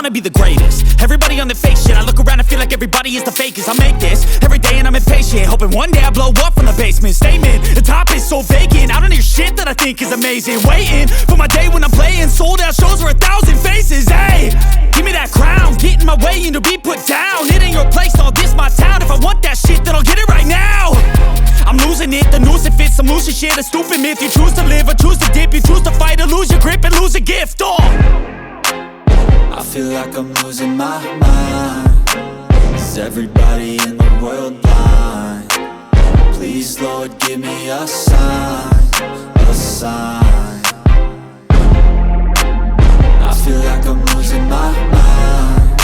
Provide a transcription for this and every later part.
wanna be the greatest. Everybody on the fake shit, I look around and feel like everybody is the fakest. I make this every day and I'm impatient, hoping one day I blow up from the basement. Statement, the top is so vacant, I don't hear shit that I think is amazing. Waiting for my day when I'm playing sold out shows for 1,000 faces. Hey, give me that crown, get in my way and to be put down. It ain't your place, all this my town. If I want that shit, then I'll get it right now. I'm losing it, the noose it fits, I'm losing shit. A stupid myth, you choose to live or choose to dip. You choose to fight or lose your grip and lose a gift. Oh, I feel like I'm losing my mind. Is everybody in the world blind? Please, Lord, give me a sign, a sign. I feel like I'm losing my mind.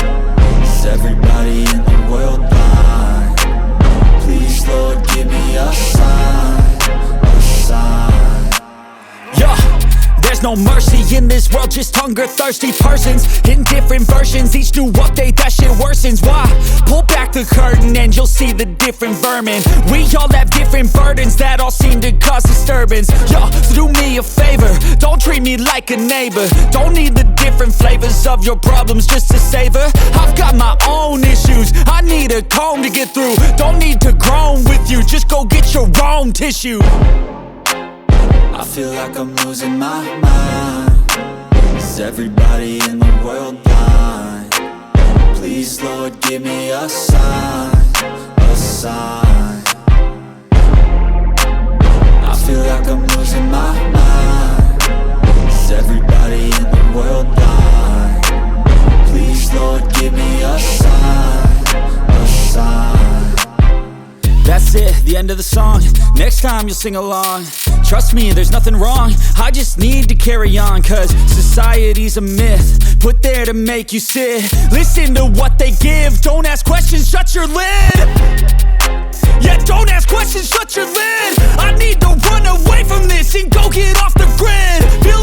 Is everybody in the world blind? Please, Lord, give me a sign, a sign. yeah. There's no mercy in this world, just hunger-thirsty persons in different versions, each new update, that shit worsens. Why? Pull back the curtain and you'll see the different vermin. We all have different burdens that all seem to cause disturbance. Yo, so do me a favor, don't treat me like a neighbor. Don't need the different flavors of your problems just to savor. I've got my own issues, I need a comb to get through. Don't need to groan with you, just go get your own tissue. I feel like I'm losing my mind. Is everybody in the world blind? Please, Lord, give me a sign, a sign. I feel like I'm losing my mind. Is everybody in the world blind? Please, Lord, give me a sign, a sign. That's it, the end of the song. Next time you'll sing along. Trust me, there's nothing wrong, I just need to carry on. Cause society's a myth, put there to make you sit. Listen to what they give, don't ask questions, shut your lid. Yeah, don't ask questions, shut your lid. I need to run away from this and go get off the grid. Feel